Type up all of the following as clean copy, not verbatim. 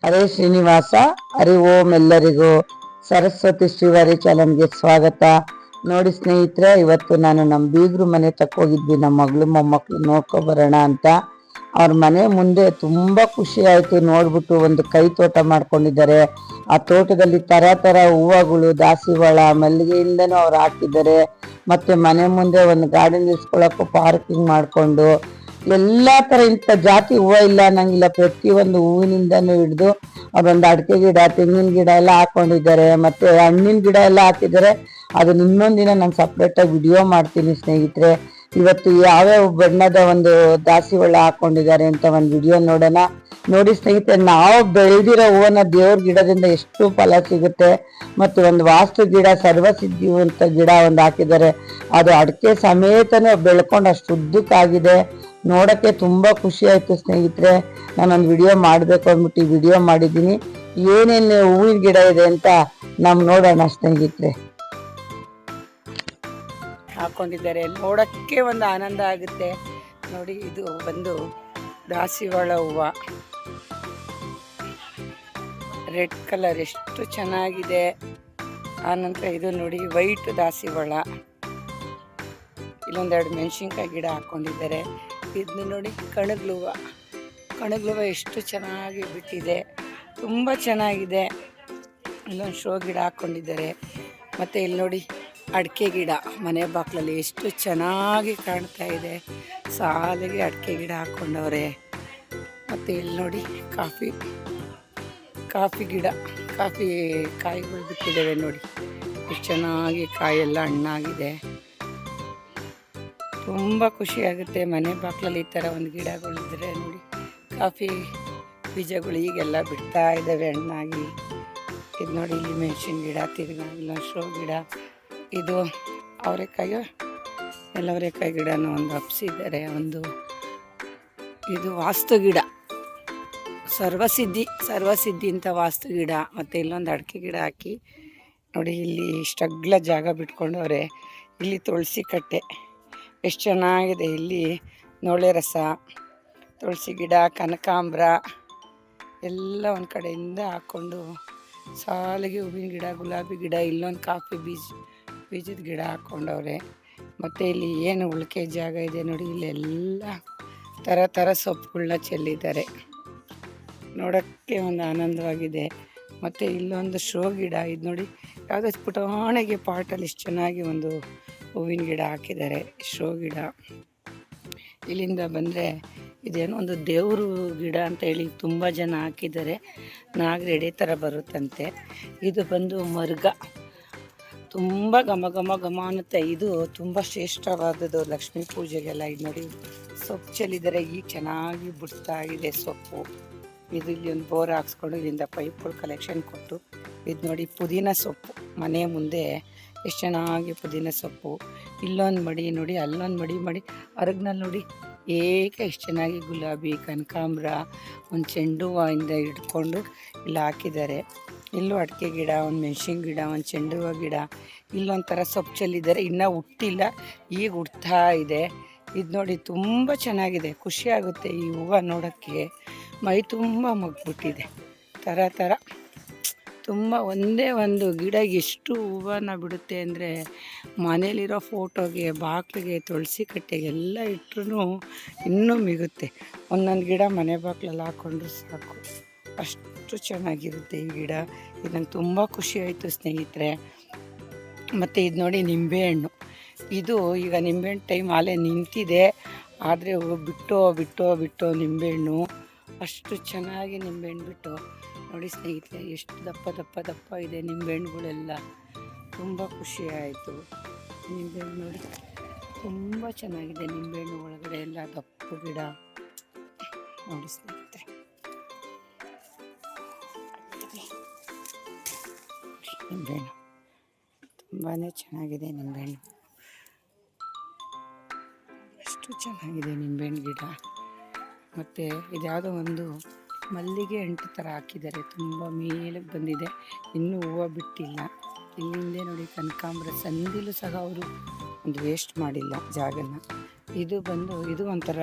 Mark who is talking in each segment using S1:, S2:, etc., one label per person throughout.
S1: ಹರೇ ಶ್ರೀನಿವಾಸ. ಹರಿ ಓಂ. ಎಲ್ಲರಿಗೂ ಸರಸ್ವತಿ ಶ್ರೀವಾರಿ ಚಾನಲ್ಗೆ ಸ್ವಾಗತ. ನೋಡಿ ಸ್ನೇಹಿತರೆ, ಇವತ್ತು ನಾನು ನಮ್ಮ ಬೀಗರು ಮನೆ ತಕ್ಕೋಗಿದ್ವಿ, ನಮ್ಮ ಮಗಳು ಮೊಮ್ಮಕ್ಕಳು ನೋಡ್ಕೊಬರೋಣ ಅಂತ. ಅವ್ರ ಮನೆ ಮುಂದೆ ತುಂಬಾ ಖುಷಿ ಆಯ್ತು ನೋಡ್ಬಿಟ್ಟು. ಒಂದು ಕೈ ತೋಟ ಮಾಡ್ಕೊಂಡಿದ್ದಾರೆ. ಆ ತೋಟದಲ್ಲಿ ತರ ತರ ಹೂವುಗಳು, ದಾಸಿವಾಳ, ಮಲ್ಲಿಗೆಯಿಂದನೂ ಅವ್ರು ಹಾಕಿದ್ದಾರೆ. ಮತ್ತೆ ಮನೆ ಮುಂದೆ ಒಂದು ಗಾರ್ಡನ್ ಇಸ್ಕೊಳಕ್ಕೂ ಪಾರ್ಕಿಂಗ್ ಮಾಡ್ಕೊಂಡು, ಎಲ್ಲಾ ತರ ಇಂಥ ಜಾತಿ ಹೂವು ಇಲ್ಲ ಅನ್ನಂಗಿಲ್ಲ, ಪ್ರತಿಯೊಂದು ಹೂವಿನಿಂದನೂ ಹಿಡಿದು ಅದೊಂದು ಅಡಿಕೆ ಗಿಡ, ತೆಂಗಿನ ಗಿಡ ಎಲ್ಲ ಹಾಕೊಂಡಿದ್ದಾರೆ. ಮತ್ತೆ ಹಣ್ಣಿನ ಗಿಡ ಎಲ್ಲ ಹಾಕಿದ್ದಾರೆ. ಅದನ್ನ ಇನ್ನೊಂದಿನ ನಾನು ಸಪ್ರೇಟ್ ಆಗಿ ವಿಡಿಯೋ ಮಾಡ್ತೀನಿ ಸ್ನೇಹಿತರೆ. ಇವತ್ತು ಯಾವ್ಯಾವ ಬಣ್ಣದ ಒಂದು ದಾಸಿವಾಳ ಹಾಕೊಂಡಿದ್ದಾರೆ ಅಂತ ಒಂದು ವಿಡಿಯೋ ನೋಡೋಣ. ನೋಡಿ ಸ್ನೇಹಿತರೆ, ನಾವು ಬೆಳೆದಿರೋ ಹೂವನ್ನ ದೇವ್ರ ಗಿಡದಿಂದ ಎಷ್ಟು ಫಲ ಸಿಗುತ್ತೆ. ಮತ್ತು ಒಂದು ವಾಸ್ತು ಗಿಡ, ಸರ್ವಸಿದ್ಧಿ ಅಂತ ಗಿಡ ಒಂದು ಹಾಕಿದ್ದಾರೆ. ಅದು ಅಡಿಕೆ ಸಮೇತನೂ ಬೆಳ್ಕೊಂಡು ಅಷ್ಟು ಉದ್ದಕ್ಕಾಗಿದೆ. ನೋಡಕ್ಕೆ ತುಂಬಾ ಖುಷಿ ಆಯ್ತು ಸ್ನೇಹಿತರೆ. ನಾನೊಂದು ವಿಡಿಯೋ ಮಾಡ್ಬೇಕು ಅಂದ್ಬಿಟ್ಟು ಈ ವಿಡಿಯೋ ಮಾಡಿದ್ದೀನಿ. ಏನೇನು ಹೂವಿನ ಗಿಡ ಇದೆ ಅಂತ ನಾವು ನೋಡೋಣ ಸ್ನೇಹಿತರೆ.
S2: ಹಾಕೊಂಡಿದ್ದಾರೆ, ನೋಡಕ್ಕೆ ಒಂದು ಆನಂದ ಆಗುತ್ತೆ ನೋಡಿ. ಇದು ಬಂದು ದಾಸಿವಾಳ ಹೂವು, ರೆಡ್ ಕಲರ್ ಎಷ್ಟು ಚೆನ್ನಾಗಿದೆ. ಆನಂತರ ಇದು ನೋಡಿ ವೈಟ್ ದಾಸಿವಾಳ. ಇಲ್ಲೊಂದೆರಡು ಮೆಣಸಿನ್ಕಾಯಿ ಗಿಡ ಹಾಕೊಂಡಿದ್ದಾರೆ. ಇದನ್ನ ನೋಡಿ ಕಣಗ್ಲುವ ಎಷ್ಟು ಚೆನ್ನಾಗಿ ಬಿಟ್ಟಿದೆ, ತುಂಬ ಚೆನ್ನಾಗಿದೆ. ಇಲ್ಲೊಂದು ಶೋ ಗಿಡ ಹಾಕ್ಕೊಂಡಿದ್ದಾರೆ. ಮತ್ತು ಇಲ್ಲಿ ನೋಡಿ ಅಡಿಕೆ ಗಿಡ ಮನೆ ಬಾಗಿಲಲ್ಲಿ ಎಷ್ಟು ಚೆನ್ನಾಗಿ ಕಾಣ್ತಾ ಇದೆ. ಸಾಲಿಗೆ ಅಡಿಕೆ ಗಿಡ ಹಾಕ್ಕೊಂಡವ್ರೆ. ಮತ್ತು ಇಲ್ಲಿ ನೋಡಿ ಕಾಫಿ ಗಿಡ, ಕಾಫಿ ಕಾಯಿಗಳು ಬಿಟ್ಟಿದ್ದಾವೆ ನೋಡಿ, ಎಷ್ಟು ಚೆನ್ನಾಗಿ ಕಾಯೆಲ್ಲ ಹಣ್ಣಾಗಿದೆ. ತುಂಬ ಖುಷಿಯಾಗುತ್ತೆ ಮನೆ ಬಾಗಿಲಲ್ಲಿ ಈ ಥರ ಒಂದು ಗಿಡಗಳಿದ್ರೆ ನೋಡಿ. ಕಾಫಿ ಬೀಜಗಳು ಈಗೆಲ್ಲ ಬಿಡ್ತಾ ಇದ್ದಾವೆ ಹಣ್ಣಾಗಿ. ಇದು ನೋಡಿ ಇಲ್ಲಿ ಮೆಣಸಿನ ಗಿಡ, ತಿರ್ಗಾ ಇಲ್ಲ ಶೋ ಗಿಡ. ಇದು ಅವರೆಕಾಯಿ ಗಿಡನೂ ಒಂದು ಹಬ್ಸಿದ್ದಾರೆ. ಇದು ವಾಸ್ತು ಗಿಡ, ಸರ್ವಸಿದ್ಧಿ ಅಂತ ವಾಸ್ತು ಗಿಡ. ಮತ್ತು ಇಲ್ಲೊಂದು ಅಡಿಕೆ ಗಿಡ ಹಾಕಿ ನೋಡಿ, ಇಲ್ಲಿ ಇಷ್ಟಗ್ಲ ಜಾಗ ಬಿಟ್ಕೊಂಡವ್ರೆ. ಇಲ್ಲಿ ತುಳಸಿ ಕಟ್ಟೆ ಎಷ್ಟು ಚೆನ್ನಾಗಿದೆ. ಇಲ್ಲಿ ನೋಳೆ ರಸ, ತುಳಸಿ ಗಿಡ, ಕನಕಾಂಬ್ರ ಎಲ್ಲ ಒಂದು ಕಡೆಯಿಂದ ಹಾಕ್ಕೊಂಡು ಸಾಲಿಗೆ ಹೂವಿನ ಗಿಡ, ಗುಲಾಬಿ ಗಿಡ, ಇಲ್ಲೊಂದು ಕಾಫಿ ಬೀಜದ ಗಿಡ ಹಾಕ್ಕೊಂಡವ್ರೆ. ಮತ್ತು ಇಲ್ಲಿ ಏನು ಉಳಿಕೆ ಜಾಗ ಇದೆ ನೋಡಿ, ಇಲ್ಲೆಲ್ಲ ಥರ ಸೊಪ್ಪುಗಳನ್ನ ಚೆಲ್ಲಿದ್ದಾರೆ. ನೋಡೋಕ್ಕೆ ಒಂದು ಆನಂದವಾಗಿದೆ. ಮತ್ತು ಇಲ್ಲೊಂದು ಶೋ ಗಿಡ, ಇದು ನೋಡಿ ಯಾವುದೋ ಪುಟಾಣಿಗೆ ಪಾಟಲ್ಲಿ ಇಷ್ಟು ಚೆನ್ನಾಗಿ ಒಂದು ಹೂವಿನ ಗಿಡ ಹಾಕಿದ್ದಾರೆ, ಶೋ ಗಿಡ. ಇಲ್ಲಿಂದ ಬಂದರೆ ಇದೇನೋ ಒಂದು ದೇವರು ಗಿಡ ಅಂತ ಹೇಳಿ ತುಂಬ ಜನ ಹಾಕಿದ್ದಾರೆ. ನಾಗರೆಡೆ ಥರ ಬರುತ್ತಂತೆ. ಇದು ಬಂದು ಮರ್ಗ, ತುಂಬ ಘಮ ಅನ್ನುತ್ತೆ. ಇದು ತುಂಬ ಶ್ರೇಷ್ಠವಾದದ್ದು ಲಕ್ಷ್ಮೀ ಪೂಜೆಗೆಲ್ಲ. ಇದು ನೋಡಿ ಸೊಪ್ಪು ಚೆಲ್ಲಿದರೆ ಈಗ ಚೆನ್ನಾಗಿ ಬಿಡ್ತಾ ಇದೆ ಸೊಪ್ಪು. ಇದು ಇಲ್ಲಿ ಒಂದು ಬೋರ್ ಹಾಕ್ಸ್ಕೊಂಡು ಇಲ್ಲಿಂದ ಪೈಪ್ಗಳು ಕಲೆಕ್ಷನ್ ಕೊಟ್ಟು, ಇದು ನೋಡಿ ಪುದೀನ ಸೊಪ್ಪು ಮನೆ ಮುಂದೆ ಎಷ್ಟು ಚೆನ್ನಾಗಿ ಪುದೀನ ಸೊಪ್ಪು. ಇಲ್ಲೊಂದು ಮಡಿ ನೋಡಿ, ಅಲ್ಲೊಂದು ಮಡಿ ಅರಗ್ನಲ್ಲಿ ನೋಡಿ ಎಷ್ಟು ಚೆನ್ನಾಗಿ ಗುಲಾಬಿ, ಕನಕಾಂಬ್ರ, ಒಂದು ಚೆಂಡು ಹೂವಿಂದ ಹಿಡ್ಕೊಂಡು ಇಲ್ಲಿ ಹಾಕಿದ್ದಾರೆ. ಇಲ್ಲೂ ಅಡಿಕೆ ಗಿಡ, ಒಂದು ಮೆಣಸಿನ ಗಿಡ, ಒಂದು ಚೆಂಡು ಹೂವು ಗಿಡ. ಇಲ್ಲೊಂಥರ ಸೊಪ್ಪು ಚೆಲ್ಲಿದ್ದಾರೆ, ಇನ್ನೂ ಹುಟ್ಟಿಲ್ಲ, ಈಗ ಹುಡ್ತಾ ಇದೆ. ಇದು ನೋಡಿ ತುಂಬ ಚೆನ್ನಾಗಿದೆ, ಖುಷಿಯಾಗುತ್ತೆ ಈ ಹೂವು ನೋಡೋಕ್ಕೆ. ಮೈ ತುಂಬ ಮಗ್ಬಿಟ್ಟಿದೆ, ಥರ ತುಂಬ. ಒಂದೇ ಒಂದು ಗಿಡ ಎಷ್ಟು ಹೂವನ್ನ ಬಿಡುತ್ತೆ ಅಂದರೆ, ಮನೇಲಿರೋ ಫೋಟೋಗೆ, ಬಾಗಿಲಿಗೆ, ತುಳಸಿ ಕಟ್ಟೆಗೆ ಎಲ್ಲ ಇಟ್ಟರೂ ಇನ್ನೂ ಮಿಗುತ್ತೆ. ಒಂದೊಂದು ಗಿಡ ಮನೆ ಬಾಗಿಲಲ್ಲಿ ಹಾಕ್ಕೊಂಡ್ರು ಸಾಕು, ಅಷ್ಟು ಚೆನ್ನಾಗಿರುತ್ತೆ ಈ ಗಿಡ. ಇದು ನಂಗೆ ತುಂಬ ಖುಷಿ ಆಯಿತು ಸ್ನೇಹಿತರೆ. ಮತ್ತು ಇದು ನೋಡಿ ನಿಂಬೆಹಣ್ಣು. ಇದು ಈಗ ನಿಂಬೆಹಣ್ಣು ಟೈಮ್ ಆಲೇ ನಿಂತಿದೆ, ಆದರೆ ಬಿಟ್ಟೋ ನಿಂಬೆಹಣ್ಣು ಅಷ್ಟು ಚೆನ್ನಾಗಿ ನಿಂಬೆಹಣ್ಣು ಬಿಟ್ಟು ನೋಡಿ ಸ್ನೇಹಿತರೆ, ಎಷ್ಟು ದಪ್ಪ ಇದೆ ನಿಂಬೆಹಣ್ಣುಗಳೆಲ್ಲ. ತುಂಬ ಖುಷಿ ಆಯಿತು. ನಿಂಬೆಹಣ್ಣು ನೋಡಿ ತುಂಬ ಚೆನ್ನಾಗಿದೆ. ನಿಂಬೆಹಣ್ಣು ಒಳಗಡೆ ಎಲ್ಲ ದಪ್ಪ ಗಿಡ ನೋಡಿ ಸ್ನೇಹಿತರೆ. ನಿಂಬೆಹಣ್ಣು ತುಂಬಾ ಚೆನ್ನಾಗಿದೆ. ನಿಂಬೆಹಣ್ಣು ಎಷ್ಟು ಚೆನ್ನಾಗಿದೆ ನಿಂಬೆಹಣ್ಣು ಗಿಡ. ಮತ್ತು ಇದ್ಯಾವುದೋ ಒಂದು ಮಲ್ಲಿಗೆ ಅಂಟು ಥರ ಹಾಕಿದ್ದಾರೆ, ತುಂಬ ಮೇಲಕ್ಕೆ ಬಂದಿದೆ, ಇನ್ನೂ ಹೂವು ಬಿಟ್ಟಿಲ್ಲ. ಇಲ್ಲಿಂದೇ ನೋಡಿ ಕನಕಾಂಬ್ರ, ಸಂದಿಲು ಸಹ ಅವರು ಒಂದು ವೇಸ್ಟ್ ಮಾಡಿಲ್ಲ ಜಾಗನ. ಇದು ಒಂಥರ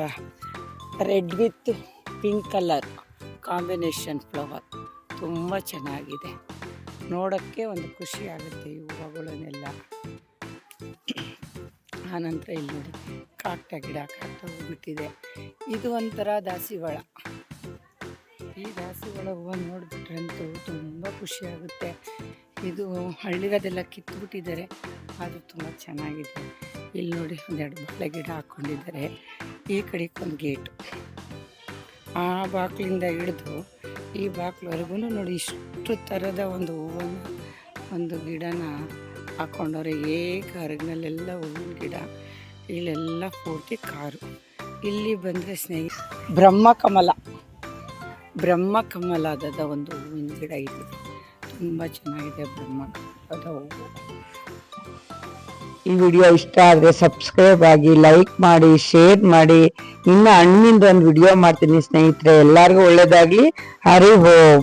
S2: red with pink colour combination flower ತುಂಬ ಚೆನ್ನಾಗಿದೆ. ನೋಡೋಕ್ಕೆ ಒಂದು ಖುಷಿ ಆಗುತ್ತೆ ಈ ಹೂವುಗಳನ್ನೆಲ್ಲ. ಆನಂತರ ಇಲ್ಲಿ ನೋಡಿ ಕಾಕ್ಟ ಗಿಡ ಹೋಗ್ಬಿಟ್ಟಿದೆ. ಇದು ಒಂಥರ ದಾಸಿವಾಳ. ಈ ದಾಸಿವಾಳ ಹೂವನ್ನು ನೋಡಿಬಿಟ್ರಂತೂ ತುಂಬ ಖುಷಿಯಾಗುತ್ತೆ. ಇದು ಹಳ್ಳಿಗದೆಲ್ಲ ಕಿತ್ತುಬಿಟ್ಟಿದ್ದಾರೆ, ಅದು ತುಂಬ ಚೆನ್ನಾಗಿದೆ. ಇಲ್ಲಿ ನೋಡಿ ಒಂದೆರಡು ಬಾಳೆ ಗಿಡ ಹಾಕ್ಕೊಂಡಿದ್ದಾರೆ. ಈ ಕಡೆಗೆ ಒಂದು ಗೇಟು, ಆ ಬಾಗಿಲಿಂದ ಹಿಡಿದು ಈ ಬಾಗಿಲವರೆಗೂ ನೋಡಿ ಇಷ್ಟು ಥರದ ಒಂದು ಹೂವನ್ನು ಒಂದು ಗಿಡನ ಹಾಕ್ಕೊಂಡವ್ರೆ. ಅರಗಿನಲ್ಲೆಲ್ಲ ಹೂವಿನ ಗಿಡ, ಇಲ್ಲೆಲ್ಲ ಪೂರ್ತಿ ಕಾರು. ಇಲ್ಲಿ ಬಂದರೆ ಬ್ರಹ್ಮಕಮಲದ ಒಂದು ಹೂವಿನ ಗಿಡ ಇದೆ, ತುಂಬ ಚೆನ್ನಾಗಿದೆ ಬ್ರಹ್ಮಕಮಲದ ಹೂವು.
S1: ಈ ವಿಡಿಯೋ ಇಷ್ಟ ಆದರೆ ಸಬ್ಸ್ಕ್ರೈಬ್ ಆಗಿ, ಲೈಕ್ ಮಾಡಿ, ಶೇರ್ ಮಾಡಿ. ಇನ್ನು ಹಣ್ಣಿಂದ ಒಂದು ವಿಡಿಯೋ ಮಾಡ್ತೀನಿ ಸ್ನೇಹಿತರೆ. ಎಲ್ಲರಿಗೂ ಒಳ್ಳೇದಾಗ್ಲಿ. ಹರಿ ಓಂ.